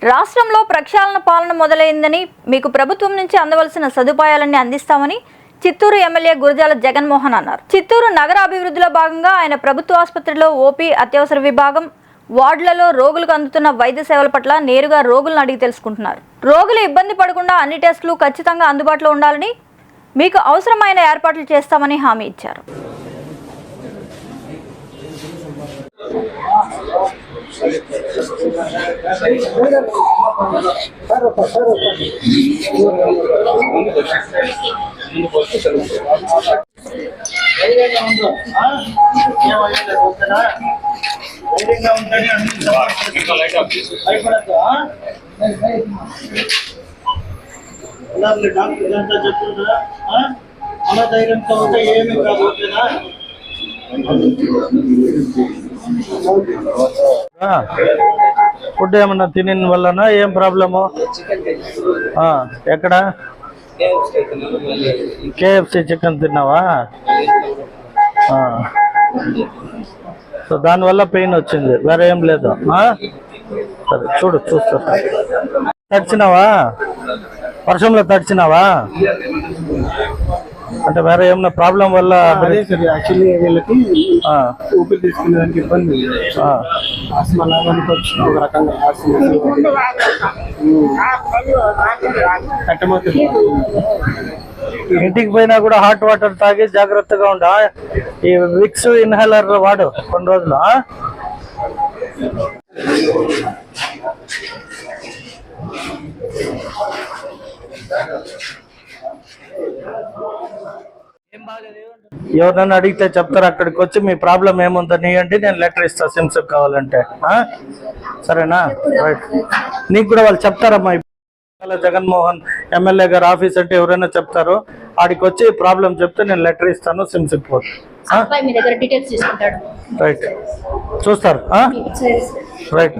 రాష్ట్రంలో ప్రక్షాళన పాలన మొదలైందని మీకు ప్రభుత్వం నుంచి అందవలసిన సదుపాయాలన్నీ అందిస్తామని చిత్తూరు ఎమ్మెల్యే గురజాల జగన్మోహన్ అన్నారు. చిత్తూరు నగర అభివృద్ధిలో భాగంగా ఆయన ప్రభుత్వ ఆసుపత్రిలో ఓపీ అత్యవసర విభాగం వార్డులలో రోగులకు అందుతున్న వైద్య సేవల పట్ల నేరుగా రోగులను అడిగి తెలుసుకుంటున్నారు. రోగులు ఇబ్బంది పడకుండా అన్ని టెస్టులు ఖచ్చితంగా అందుబాటులో ఉండాలని మీకు అవసరమైన ఏర్పాట్లు చేస్తామని హామీ ఇచ్చారు. ధైర్యంతో ఉంటే ఏమి కాదు. ఫుడ్ ఏమన్నా తిని వల్లనా ఏం ప్రాబ్లము? ఎక్కడ కేఎఫ్సి చికెన్ తిన్నావా? సో దానివల్ల పెయిన్ వచ్చింది, వేరే ఏం లేదు. సరే చూస్తా. తడిచినావా? వర్షంలో తడిచినావా? అంటే వేరే ఏమన్నా ప్రాబ్లం వల్ల? యాక్చువల్లీ వీళ్ళకి ఊపిరి తీసుకునేదానికి ఇబ్బంది, ఒక రకంగా కట్టమవుతుంది. ఇంటికి పోయినా కూడా హాట్ వాటర్ తాగి జాగ్రత్తగా ఉండ. ఈ విక్స్ ఇన్హేలర్ వాడు కొన్ని రోజులు. ఎవరన్నా అడిగితే చెప్తారు, అక్కడికి వచ్చి మీ ప్రాబ్లం ఏముందని ఇవ్వండి, నేను లెటర్ ఇస్తా సిమ్స్ కావాలంటే. సరేనా? రైట్. నీకు కూడా వాళ్ళు చెప్తారమ్మా. జగన్మోహన్ ఎమ్మెల్యే గారు ఆఫీస్ అంటే ఎవరైనా చెప్తారు. ఆడికి వచ్చి ప్రాబ్లం చెప్తే నేను లెటర్ ఇస్తాను, సిమ్స్ పోదు. రైట్ చూస్తారు. Right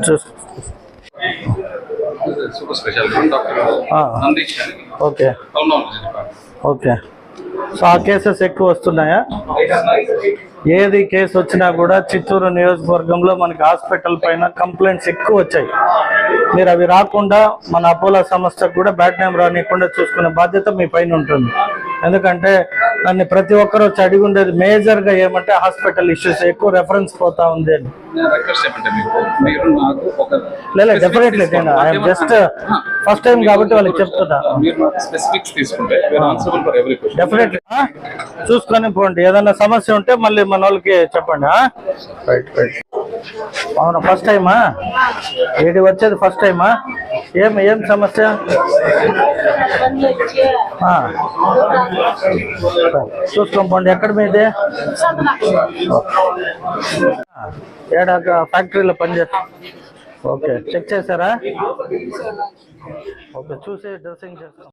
okay okay. సో ఆ కేసెస్ ఎక్కువ వస్తున్నాయా? ఏది కేసు వచ్చినా కూడా చిత్తూరు నియోజకవర్గంలో మనకి హాస్పిటల్ పైన కంప్లైంట్స్ ఎక్కువ వచ్చాయి. మీరు అవి రాకుండా మన అపోలో సంస్థకు కూడా బ్యాడ్ నేమ్ రానికుండా చూసుకునే బాధ్యత మీ పైన ఉంటుంది. ఎందుకంటే నన్ను ప్రతి ఒక్కరు వచ్చి అడిగి ఉండేది మేజర్గా ఏమంటే హాస్పిటల్ ఇష్యూస్ ఎక్కువ రెఫరెన్స్ పోతా ఉంది అని. లేదు డెఫినెట్లీ నేను ఐఎమ్ జస్ట్ ఫస్ట్ టైం కాబట్టి వాళ్ళకి చెప్తున్నా. డెఫినెట్లీ చూసుకొని పోండి. ఏదైనా సమస్య ఉంటే మళ్ళీ మన వాళ్ళకి చెప్పండి. Right right. అవునా? ఫస్ట్ టైమా ఏది వచ్చేది? ఫస్ట్ టైమా? ఏం సమస్య? చూసుకొని పోండి. ఎక్కడ మీదే? ఏడాక ఫ్యాక్టరీలో పనిచేస్తా. ఓకే చెక్ చేశారా? ఓకే చూసి డ్రెస్సింగ్ చేస్తాం.